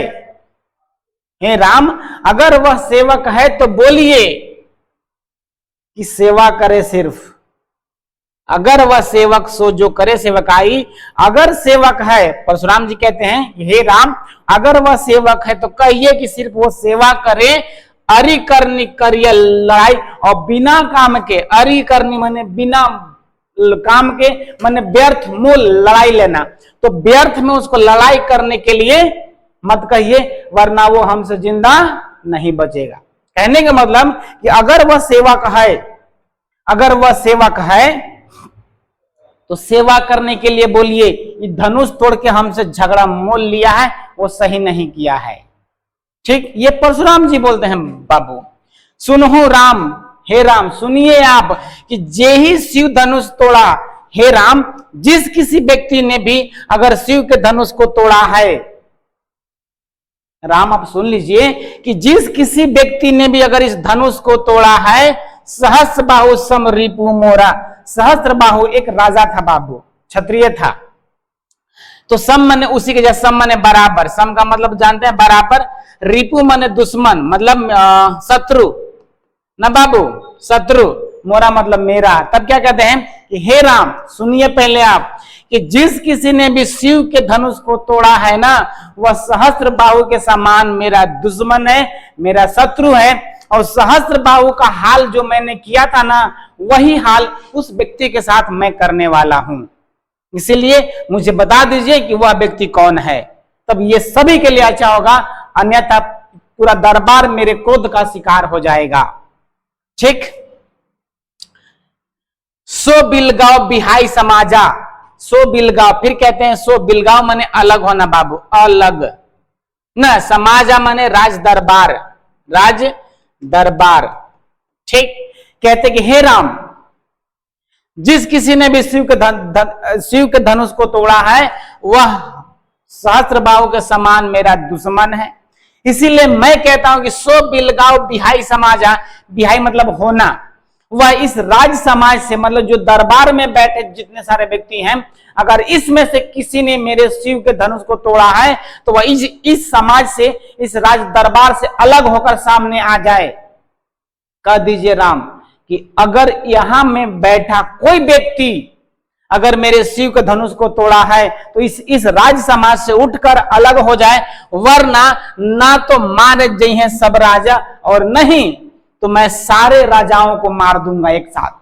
हे राम, अगर वह सेवक है तो बोलिए कि सेवा करे सिर्फ। अगर वह सेवक सो जो करे सेवकाई, अगर सेवक है, परशुराम जी कहते हैं हे राम, अगर वह सेवक है तो कहिए कि सिर्फ वो सेवा करे, अरि करनी करिए लड़ाई, और बिना काम के, अरि करनी माने बिना काम के, माने व्यर्थ मूल लड़ाई लेना, तो व्यर्थ में उसको लड़ाई करने के लिए मत कहिए, वरना वो हमसे जिंदा नहीं बचेगा। कहने का मतलब कि अगर वह सेवक है, अगर वह सेवक है तो सेवा करने के लिए बोलिए, ये धनुष तोड़ के हमसे झगड़ा मोल लिया है, वो सही नहीं किया है, ठीक। ये परशुराम जी बोलते हैं बाबू, सुनो राम, हे राम, सुनिए आप कि जे ही शिव धनुष तोड़ा, हे राम, जिस किसी व्यक्ति ने भी अगर शिव के धनुष को तोड़ा है, राम आप सुन लीजिए कि जिस किसी व्यक्ति ने भी अगर इस धनुष को तोड़ा है, सहस्र बाहु सम रिपु मोरा। सहस्र बाहु एक राजा था बाबू, क्षत्रिय था, तो सम माने उसी के जैसे, सम माने बराबर, सम का मतलब जानते हैं बराबर, रिपु माने दुश्मन, मतलब शत्रु ना बाबू, शत्रु, मोरा मतलब मेरा। तब क्या कहते हैं कि हे राम, सुनिए पहले आप कि जिस किसी ने भी शिव के धनुष को तोड़ा है ना, वह सहस्र बाहु के समान मेरा दुश्मन है, मेरा शत्रु है, और सहस्र बाहु का हाल जो मैंने किया था ना, वही हाल उस व्यक्ति के साथ मैं करने वाला हूं। इसीलिए मुझे बता दीजिए कि वह व्यक्ति कौन है, तब ये सभी के लिए अच्छा होगा, अन्यथा पूरा दरबार मेरे क्रोध का शिकार हो जाएगा, ठीक। सो बिलगांव बिहाई समाजा, सो बिलगाव, फिर कहते हैं सो बिलगाव माने अलग होना बाबू, अलग न, समाजा माने राज दरबार, राज दरबार। ठीक, कहते कि हे राम, जिस किसी ने भी शिव के धनुष को तोड़ा है वह सहस्त्र बाहु के समान मेरा दुश्मन है। इसीलिए मैं कहता हूं कि सो बिलगाव बिहाई समाजा, बिहाई मतलब होना, वह इस राज समाज से, मतलब जो दरबार में बैठे जितने सारे व्यक्ति हैं, अगर इसमें से किसी ने मेरे शिव के धनुष को तोड़ा है तो वह इस समाज से, इस राज दरबार से अलग होकर सामने आ जाए। कह दीजिए राम कि अगर यहां में बैठा कोई व्यक्ति अगर मेरे शिव के धनुष को तोड़ा है तो इस राज समाज से उठकर अलग हो जाए, वरना ना तो मार जाइए सब राजा और नहीं तो मैं सारे राजाओं को मार दूंगा एक साथ।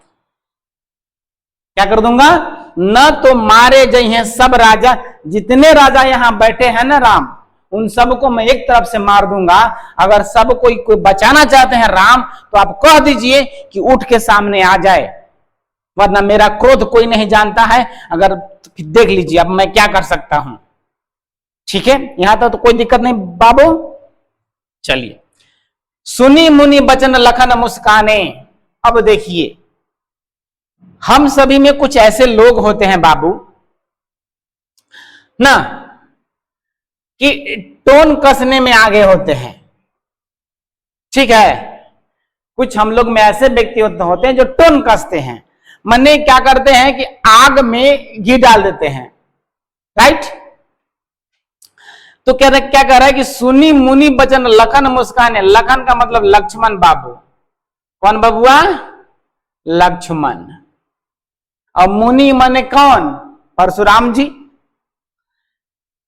क्या कर दूंगा? न तो मारे जाइए सब राजा, जितने राजा यहां बैठे हैं ना राम, उन सबको मैं एक तरफ से मार दूंगा। अगर सब कोई बचाना चाहते हैं राम तो आप कह दीजिए कि उठ के सामने आ जाए, वरना मेरा क्रोध कोई नहीं जानता है। अगर तो देख लीजिए अब मैं क्या कर सकता हूं। ठीक है, यहां तक तो कोई दिक्कत नहीं बाबू। चलिए, सुनी मुनि बचन लखन मुस्काने। अब देखिए, हम सभी में कुछ ऐसे लोग होते हैं बाबू ना कि टोन कसने में आगे होते हैं। ठीक है, कुछ हम लोग में ऐसे व्यक्ति होते हैं जो टोन कसते हैं, मने क्या करते हैं कि आग में घी डाल देते हैं। राइट, तो क्या कर रहा है कि सुनी मुनि बचन लखन मुस्काने। लखन का मतलब लक्ष्मण बाबू। कौन बबुआ? लक्ष्मण। और मुनि माने कौन? परशुराम जी।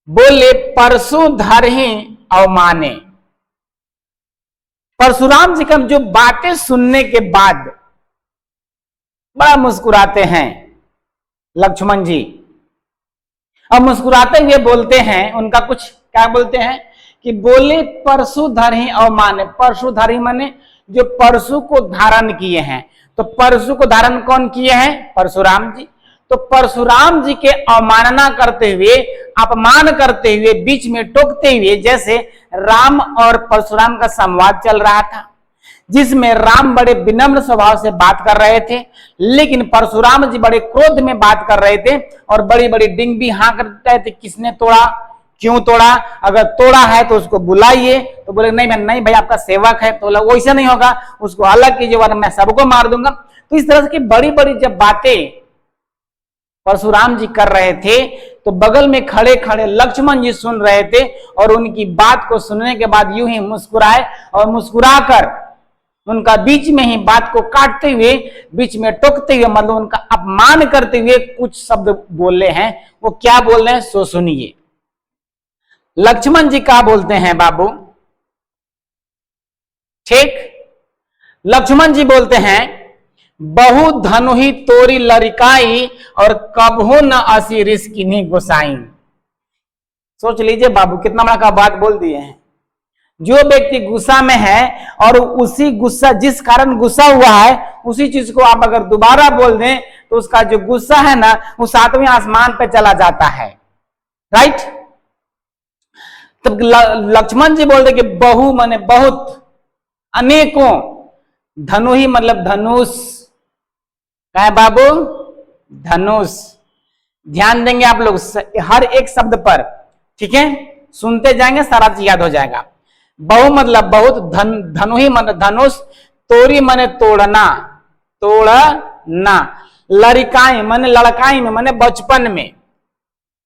बोले परशु धरहि अवमाने। परशुराम जी का जो बातें सुनने के बाद बड़ा मुस्कुराते हैं लक्ष्मण जी। अब मुस्कुराते हुए बोलते हैं, उनका कुछ क्या बोलते हैं कि बोले परशु धरहि अवमाने। परशु धरहि माने जो परशु को धारण किए हैं। तो परशु को धारण कौन किए हैं? परशुराम जी। तो परशुराम जी के अवमानना करते हुए, अपमान करते हुए, बीच में टोकते हुए, जैसे राम और परशुराम का संवाद चल रहा था, जिसमें राम बड़े विनम्र स्वभाव से बात कर रहे थे, लेकिन परशुराम जी बड़े क्रोध में बात कर रहे थे और बड़ी बड़ी डिंग भी हाँक रहे थे। किसने तोड़ा, क्यों तोड़ा, अगर तोड़ा है तो उसको बुलाइए। तो बोले नहीं भाई आपका सेवक है। तो वैसे नहीं होगा, उसको अलग कीजिए वरना मैं सबको मार दूंगा। तो इस तरह की बड़ी बड़ी जब बातें परशुराम जी कर रहे थे तो बगल में खड़े खड़े लक्ष्मण जी सुन रहे थे और उनकी बात को सुनने के बाद यूं ही मुस्कुराए और मुस्कुराकर उनका बीच में ही बात को काटते हुए, बीच में टोकते हुए, मतलब उनका अपमान करते हुए कुछ शब्द बोले हैं। वो क्या बोल रहे हैं सो सुनिए। लक्ष्मण जी क्या बोलते हैं बाबू? ठीक, लक्ष्मण जी बोलते हैं बहु धनुहि तोरी लरिकाई और कबहू न असी रिस्किनी गोसाई। सोच लीजिए बाबू, कितना बड़ा का बात बोल दिए हैं। जो व्यक्ति गुस्सा में है और उसी गुस्सा, जिस कारण गुस्सा हुआ है, उसी चीज को आप अगर दोबारा बोल दें तो उसका जो गुस्सा है ना वो 7वें आसमान पे चला जाता है। राइट, तब लक्ष्मण जी बोल रहे कि बहु माने बहुत, अनेकों, धनुहि मतलब धनुष। क्या है बाबू? धनुष। ध्यान देंगे आप लोग हर एक शब्द पर। ठीक है, सुनते जाएंगे सारा चीज याद हो जाएगा। बहु मतलब बहुत, धनुहि मतलब धनुष, तोरी माने तोड़ना, तोड़ना, लड़काई माने लड़काई में माने बचपन में,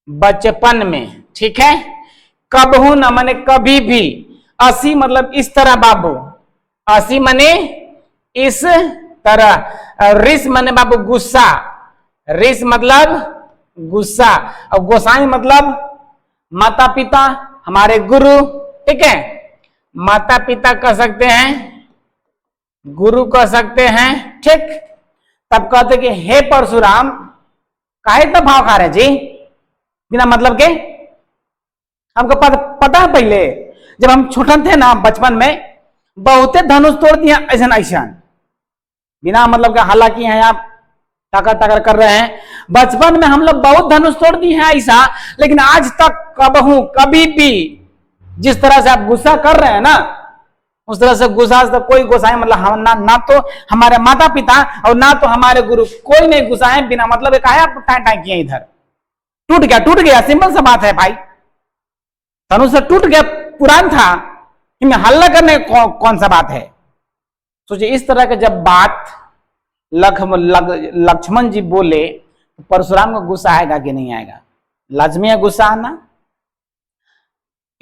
बचपन में। ठीक है, कबहू न माने कभी भी, असी मतलब इस तरह बाबू, असी माने इस तरह, रिस माने बाबू गुस्सा, रिस मतलब गुस्सा, और गोसाई मतलब माता पिता, हमारे गुरु। ठीक है, माता पिता कह सकते हैं, गुरु कह सकते हैं। ठीक, तब कहते कि हे परशुराम, काहे तो भाव खा रहे जी बिना मतलब के? हमको पता है पहले जब हम छोटे थे ना, बचपन में बहुते धनुष तोड़ दिया ऐसा ऐसा बिना मतलब के। हालांकि है आप टकर टकर कर रहे हैं। बचपन में हम लोग बहुत धनुष तोड़ दिए हैं ऐसा, लेकिन आज तक कभी भी जिस तरह से आप गुस्सा कर रहे हैं ना, उस तरह से गुस्सा तो कोई गुस्साए मतलब हम ना तो हमारे माता पिता और ना तो हमारे गुरु, कोई नहीं गुस्साए बिना मतलब एक आया टाई किए इधर, टूट गया, सिंपल सा बात है भाई। धनुष टूट गया, पुरान था, इनमें हल्ला करने कौन सा बात है। सोचिए इस तरह के जब बात लक्ष्मण जी बोले तो परशुराम को गुस्सा आएगा कि नहीं आएगा? लाजमी है गुस्सा आना।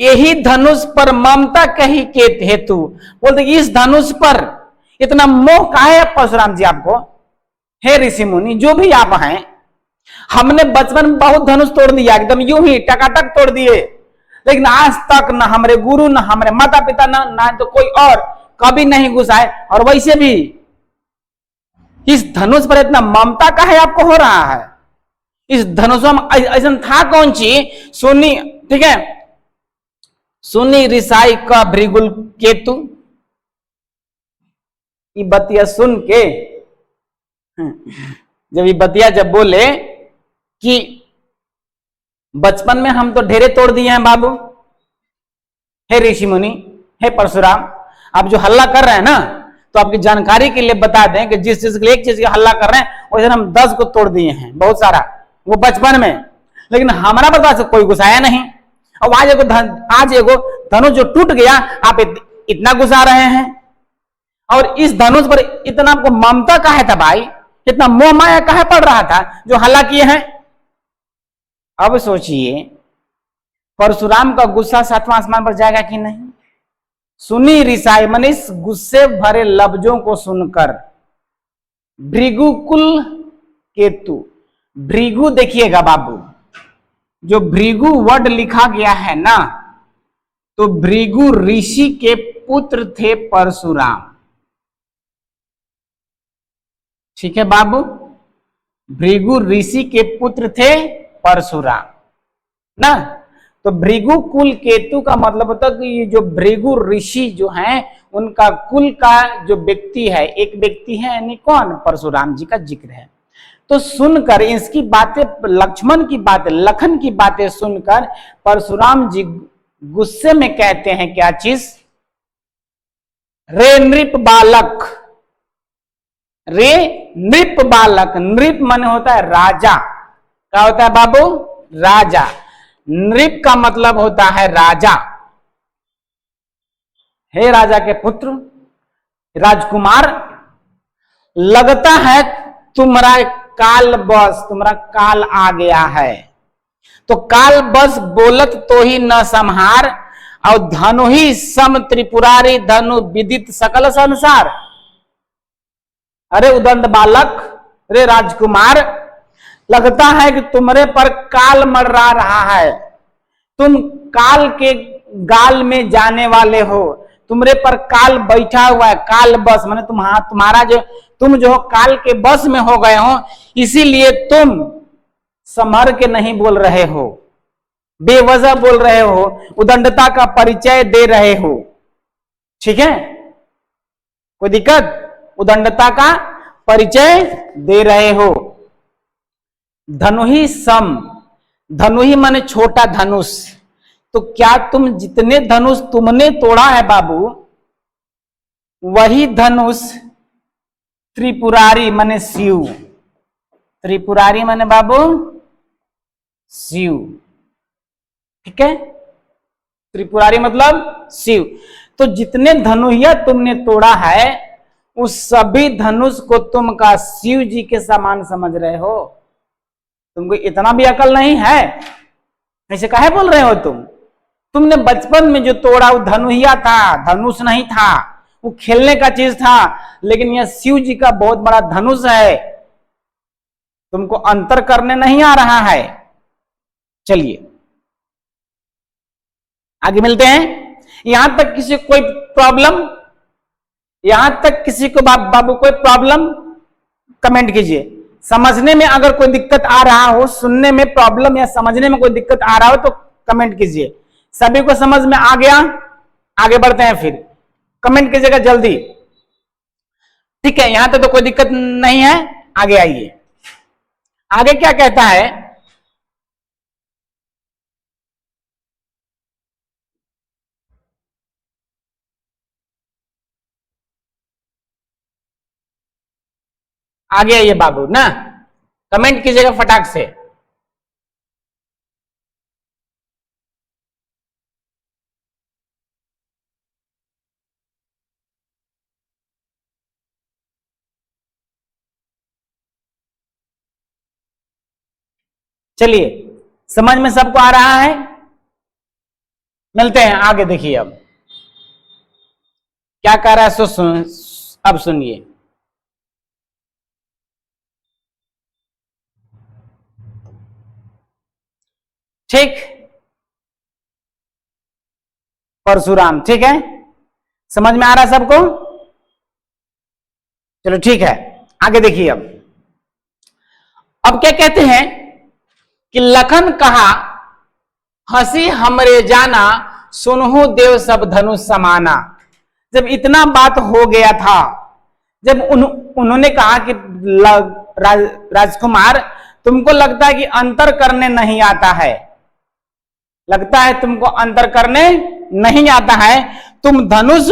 यही धनुष पर ममता कही के हेतु बोलते इस धनुष पर इतना मोह काहे है परशुराम जी आपको? हे ऋषि मुनि जो भी आप हैं, हमने बचपन में बहुत धनुष तोड़ दिया, एकदम यूं ही टकाटक तोड़ दिए, लेकिन आज तक ना हमारे गुरु ना हमारे माता पिता ना तो कोई और कभी नहीं गुस्साए। और वैसे भी इस धनुष पर इतना ममता काहे आपको हो रहा है? इस धनुष में ऐसा था कौन चीज? सुनी, ठीक है, सुनी रिसाई का भृगुल केतु। ये बतिया सुन के जब ये बतिया जब बोले कि बचपन में हम तो ढेरे तोड़ दिए हैं बाबू, हे ऋषि मुनि, हे परशुराम, आप जो हल्ला कर रहे हैं ना, तो आपकी जानकारी के लिए बता दें कि जिस चीज के लिए एक चीज का हल्ला कर रहे हैं वैसे हम 10 को तोड़ दिए हैं, बहुत सारा, वो बचपन में। लेकिन हमारा बता से कोई गुस्साया नहीं। और आज एगो धनुष जो टूट गया, आप इतना गुस्सा रहे हैं। और इस धनुष पर इतना आपको ममता काहे था भाई? इतना मोह माया काहे पड़ रहा था जो हल्ला किए हैं? अब सोचिए परशुराम का गुस्सा 7वां आसमान पर जाएगा कि नहीं? सुनी रिसाई मन इस गुस्से भरे लफ्जों को सुनकर भृगुकुल केतु, भृगु देखिएगा बाबू, जो भृगु वर्ड लिखा गया है ना, तो भृगु ऋषि के पुत्र थे परशुराम। ठीक है बाबू, भृगु ऋषि के पुत्र थे परशुराम ना। तो भृगु कुल केतु का मतलब होता है कि ये जो भृगु ऋषि जो हैं उनका कुल का जो व्यक्ति है, एक व्यक्ति है, यानी कौन? परशुराम जी का जिक्र है। तो सुनकर इसकी बातें, लक्ष्मण की बातें, लखन की बातें सुनकर परशुराम जी गुस्से में कहते हैं क्या चीज? रे नृप बालक, रे नृप बालक, नृप माने होता है राजा। क्या होता है बाबू? राजा। नृप का मतलब होता है राजा। हे राजा के पुत्र, राजकुमार, लगता है तुम्हारा काल बस, तुम्हारा काल आ गया है। तो काल बस बोलत तो ही न संहार, और धनु ही सम त्रिपुरारी धनु विदित सकल संसार। अरे उदंड बालक, अरे राजकुमार, लगता है कि तुम्हारे पर काल मंडरा रहा है, तुम काल के गाल में जाने वाले हो, तुम्हारे पर काल बैठा हुआ है। काल बस माने तुम्हारा जो तुम जो काल के बस में हो गए हो, इसीलिए तुम संभर के नहीं बोल रहे हो, बेवजह बोल रहे हो, उदंडता का परिचय दे रहे हो। ठीक है, कोई दिक्कत? उदंडता का परिचय दे रहे हो। धनुहि सम, धनुहि माने छोटा धनुष। तो क्या तुम जितने धनुष तुमने तोड़ा है बाबू, वही धनुष त्रिपुरारी माने शिव, त्रिपुरारी माने बाबू शिव। ठीक है, त्रिपुरारी मतलब शिव। तो जितने धनुहिया तुमने तोड़ा है, उस सभी धनुष को तुम का शिव जी के समान समझ रहे हो। तुमको इतना भी अकल नहीं है? ऐसे काहे बोल रहे हो तुम? तुमने बचपन में जो तोड़ा वो धनुहिया था, धनुष नहीं था, वो खेलने का चीज था। लेकिन यह शिव जी का बहुत बड़ा धनुष है, तुमको अंतर करने नहीं आ रहा है। चलिए आगे मिलते हैं। यहां तक किसी को कोई प्रॉब्लम? यहां तक किसी को बाबू कोई प्रॉब्लम? कमेंट कीजिए। समझने में अगर कोई दिक्कत आ रहा हो, सुनने में प्रॉब्लम या समझने में कोई दिक्कत आ रहा हो तो कमेंट कीजिए। सभी को समझ में आ गया? आगे बढ़ते हैं, फिर कमेंट कीजिएगा जल्दी। ठीक है, यहां तक तो कोई दिक्कत नहीं है, आगे आइए। आगे क्या कहता है, आगे आइए बाबू ना, कमेंट कीजिएगा फटाक से। चलिए, समझ में सबको आ रहा है? मिलते हैं आगे। देखिए अब क्या कह रहा है, अब सुनिए। ठीक, परशुराम, ठीक है, समझ में आ रहा है सबको? चलो ठीक है, आगे देखिए। अब क्या कहते हैं कि लखन कहा हंसी हमरे जाना, सुनहु देव सब धनुष समाना। जब इतना बात हो गया था, जब उन्होंने कहा कि राजकुमार तुमको लगता है कि अंतर करने नहीं आता है, लगता है तुमको अंतर करने नहीं आता है, तुम धनुष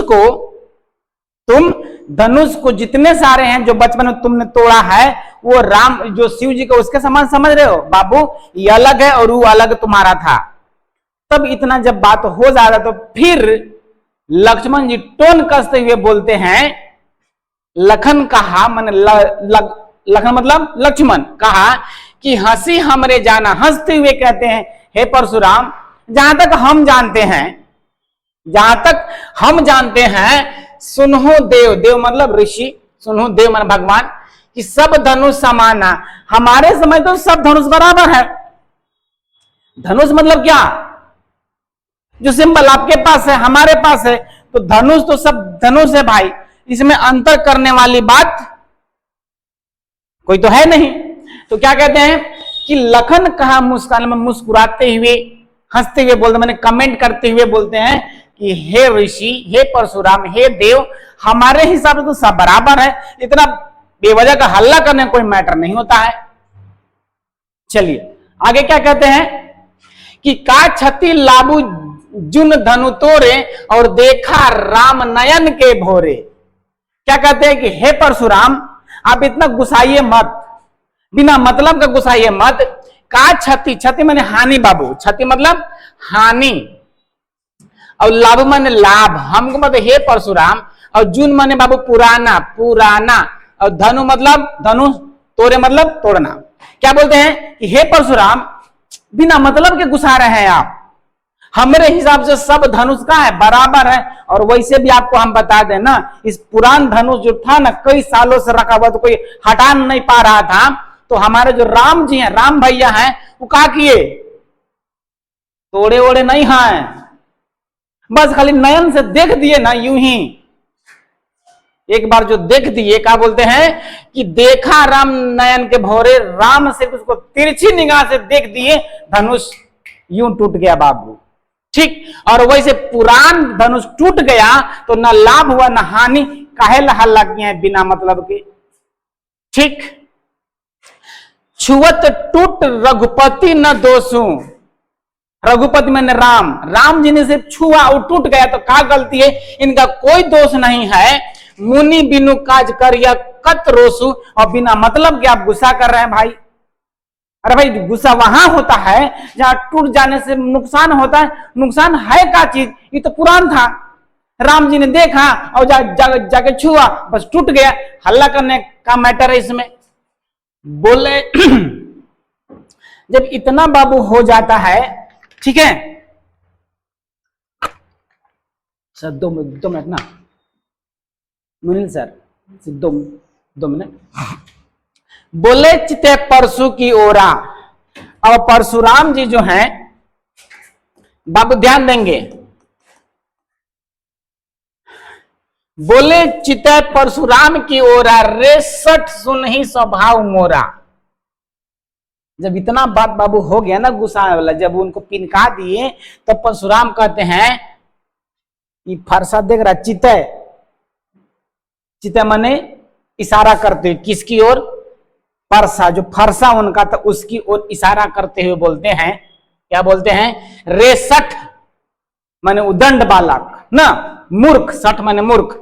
को जितने सारे हैं जो बचपन में तुमने तोड़ा है, वो राम जो शिव जी को उसके समान समझ रहे हो बाबू, ये अलग है और वो अलग तुम्हारा था। तब इतना जब बात हो जा रहा तो फिर लक्ष्मण जी टोन कसते हुए बोलते हैं, लखन कहा मन लखन मतलब लक्ष्मण कहा कि हंसी हमरे जाना, हंसते हुए कहते हैं हे परशुराम, जहां तक हम जानते हैं, सुनहो देव, देव मतलब ऋषि, सुनहो देव मतलब भगवान, कि सब धनुष समाना, हमारे समय तो सब धनुष बराबर है। धनुष मतलब क्या, जो सिंबल आपके पास है हमारे पास है, तो धनुष तो सब धनुष है भाई, इसमें अंतर करने वाली बात कोई तो है नहीं। तो क्या कहते हैं कि लखन कहा मुस्कान में मुस्कुराते हुए, हंसते हुए बोलते, मैंने कमेंट करते हुए बोलते हैं कि हे ऋषि, हे परशुराम, हे देव, हमारे हिसाब से तो सब बराबर है, इतना बेवजह का हल्ला करने कोई मैटर नहीं होता है। चलिए आगे क्या कहते हैं कि का छति लाबू जुन धनु तोरे, और देखा राम नयन के भोरे। क्या कहते हैं कि हे परशुराम, आप इतना गुस्साइए मत, बिना मतलब का गुस्साइए मत। का क्षति, क्षति माने हानि बाबू, क्षति मतलब हानि, और लाभ माने लाभ, हमको मतलब हे परशुराम, और जुन माने बाबू पुराना, और धनु मतलब धनुष, तोरे मतलब तोड़ना। क्या बोलते हैं कि हे परशुराम, बिना मतलब के गुस्सा रहे हैं आप, हमारे हिसाब से सब धनुष का है, बराबर है। और वैसे भी आपको हम बता दें ना, इस पुरान धनुष जो था ना, कई सालों से रखा हुआ, तो कोई हटा नहीं पा रहा था। तो हमारे जो राम जी हैं, राम भैया हैं, वो क्या किए, तोड़े ओड़े नहीं हैं, बस खाली नयन से देख दिए ना, यूं ही एक बार जो देख दिए, क्या बोलते हैं कि देखा राम नयन के भोरे, राम से उसको तिरछी निगाह से देख दिए, धनुष यूं टूट गया बाबू। ठीक, और वैसे पुरान धनुष टूट गया तो न लाभ हुआ न हानि, काहे हल्ला किए हैं बिना मतलब के। ठीक, छुअत टूट रघुपति न दोषू, रघुपति मैंने राम जी ने सिर्फ छुआ और टूट गया, तो क्या गलती है, इनका कोई दोष नहीं है। मुनि बिनु काज कर या कत रोसु, और बिना मतलब के आप गुस्सा कर रहे हैं भाई। अरे भाई, गुस्सा वहां होता है जहां टूट जाने से नुकसान होता है। नुकसान है क्या चीज, ये तो पुरान था, राम जी ने देखा और जाके छुआ, बस टूट गया, हल्ला करने का मैटर है इसमें। बोले जब इतना बाबू हो जाता है, ठीक है सर, दो मिनट ना मुनील सर, दो मिनट। बोले चिते परशु की ओरा। अब परशुराम जी जो हैं बाबू ध्यान देंगे, बोले चिते परशुराम की ओरा, रे सठ सुन ही स्वभाव मोरा। जब इतना बात बाबू हो गया ना गुस्सा वाला, जब उनको पिनका दिए, तो परशुराम कहते हैं ये फरसा देख रहा, चिते माने इशारा करते किसकी ओर, परसा, जो फरसा उनका था उसकी ओर इशारा करते हुए बोलते हैं, क्या बोलते हैं? रे सठ माने उदंड बालक ना, मूर्ख, सठ माने मूर्ख,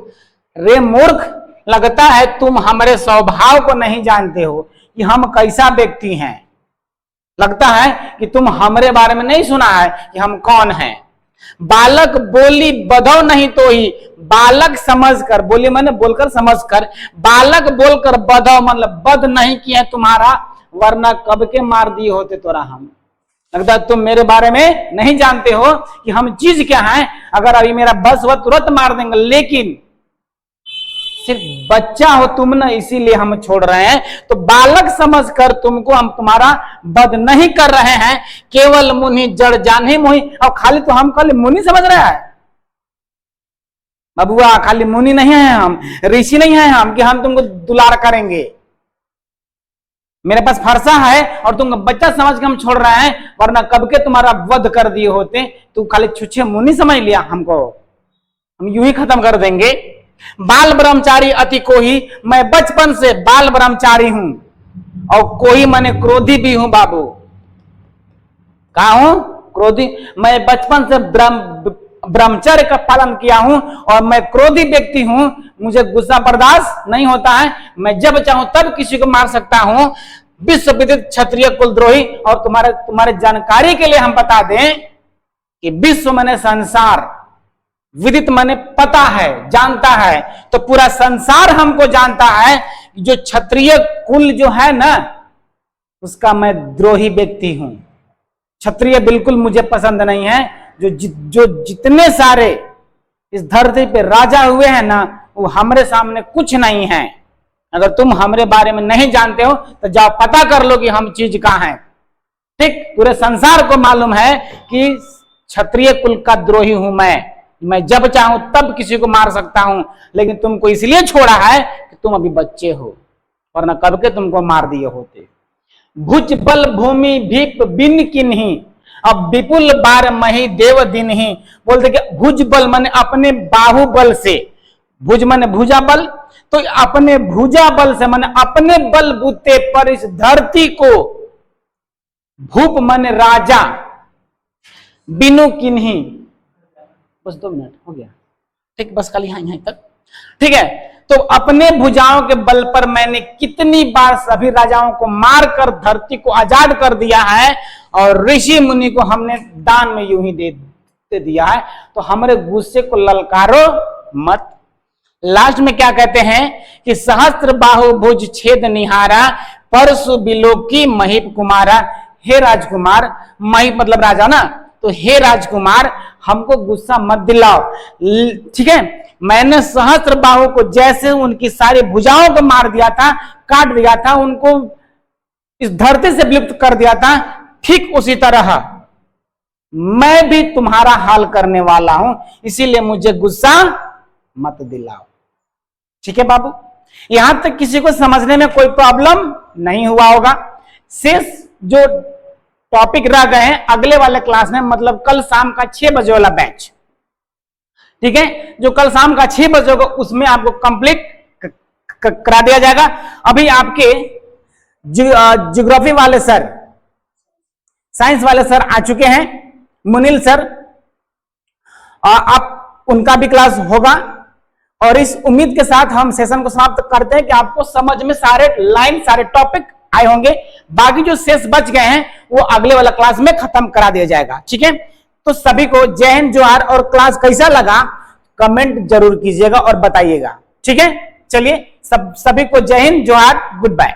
रे मूर्ख, लगता है तुम हमारे स्वभाव को नहीं जानते हो कि हम कैसा व्यक्ति हैं। लगता है कि तुम हमारे बारे में नहीं सुना है कि हम कौन हैं। बालक बोली बधो नहीं तो ही, बालक समझकर, बोली मैंने बोलकर समझकर, बालक बोलकर बधो मतलब बध नहीं किया तुम्हारा, वरना कब के मार दिए होते तोरा हम। लगता है तुम मेरे बारे में नहीं जानते हो कि हम चीज क्या हैं, अगर अभी मेरा बस हुआ तुरंत मार देंगे, लेकिन सिर्फ बच्चा हो तुम ना, इसीलिए हम छोड़ रहे हैं। तो बालक समझकर तुमको हम तुम्हारा वध नहीं कर रहे हैं, केवल मुनि जड़ जान ही मोहि। और खाली तो हम खाली मुनि समझ रहे हैं बबुआ, खाली मुनि नहीं है हम, ऋषि नहीं है हम कि हम तुमको दुलार करेंगे। मेरे पास फरसा है और तुम बच्चा समझ के हम छोड़ रहे हैं, वरना कब के तुम्हारा वध कर दिए होते। तू खाली छुच्छे मुनि समझ लिया हमको, हम यूं ही खत्म कर देंगे। बाल ब्रह्मचारी अति कोही, मैं बचपन से बाल ब्रह्मचारी हूं, और कोही मैंने क्रोधी भी हूं बाबू। कहा हूं? क्रोधी। मैं बचपन से ब्रह्मचर्य का पालन किया हूं और मैं क्रोधी व्यक्ति हूं, मुझे गुस्सा बर्दाश्त नहीं होता है, मैं जब चाहूं तब किसी को मार सकता हूं। विश्व विदित क्षत्रिय कुलद्रोही। और तुम्हारे जानकारी के लिए हम बता दें कि विश्व माने संसार, विदित माने पता है, जानता है, तो पूरा संसार हमको जानता है कि जो क्षत्रिय कुल जो है ना, उसका मैं द्रोही व्यक्ति हूं। क्षत्रिय बिल्कुल मुझे पसंद नहीं है। जो जितने सारे इस धरती पे राजा हुए हैं ना, वो हमारे सामने कुछ नहीं है। अगर तुम हमारे बारे में नहीं जानते हो तो जाओ पता कर लो कि हम चीज कहां हैं। ठीक, पूरे संसार को मालूम है कि क्षत्रिय कुल का द्रोही हूं मैं जब चाहूं तब किसी को मार सकता हूं, लेकिन तुमको इसलिए छोड़ा है कि तुम अभी बच्चे हो, वरना कब के तुमको मार दिए होते। भुज बल भूमि भीप बिन किन्ही, अब विपुल बार मही देव दिन ही। बोलते कि भुज बल माने अपने बाहुबल से, भुज माने भुजा बल, तो अपने भुजा बल से माने अपने बल बूते पर इस धरती को, भूप माने राजा, बिनु किन्ही, बस 2 मिनट हो गया, ठीक, बस खाली यहां तक, ठीक है। तो अपने भुजाओं के बल पर मैंने कितनी बार सभी राजाओं को मारकर धरती को आजाद कर दिया है, और ऋषि मुनि को हमने दान में यूं ही दे दिया है। तो हमारे गुस्से को ललकारो मत। लास्ट में क्या कहते हैं कि सहस्त्र बाहु भुज छेद निहारा, परसु बिलोकी महीप कुमारा। हे राजकुमार, महीप मतलब राजा ना, तो हे राजकुमार हमको गुस्सा मत दिलाओ, ठीक है। मैंने सहस्त्र बाहु को जैसे उनकी सारी भुजाओं को मार दिया था, काट दिया था, उनको इस धरती से विलुप्त कर दिया था, ठीक उसी तरह मैं भी तुम्हारा हाल करने वाला हूं, इसीलिए मुझे गुस्सा मत दिलाओ। ठीक है बाबू, यहां तक किसी को समझने में कोई प्रॉब्लम नहीं हुआ होगा। शेष जो टॉपिक रह गए हैं अगले वाले क्लास में, मतलब कल शाम का 6 बजे वाला बैच, ठीक है, जो कल शाम का 6 बजे होगा उसमें आपको कंप्लीट करा दिया जाएगा। अभी आपके ज्योग्राफी वाले सर, साइंस वाले सर आ चुके हैं, मुनील सर, आप उनका भी क्लास होगा, और इस उम्मीद के साथ हम सेशन को समाप्त करते हैं कि आपको समझ में सारे लाइन, सारे टॉपिक आए होंगे। बाकी जो शेष बच गए हैं वो अगले वाला क्लास में खत्म करा दिया जाएगा। ठीक है, तो सभी को जय हिंद जोहार, और क्लास कैसा लगा कमेंट जरूर कीजिएगा और बताइएगा। ठीक है, चलिए सभी को जय हिंद जोहार, गुड बाय।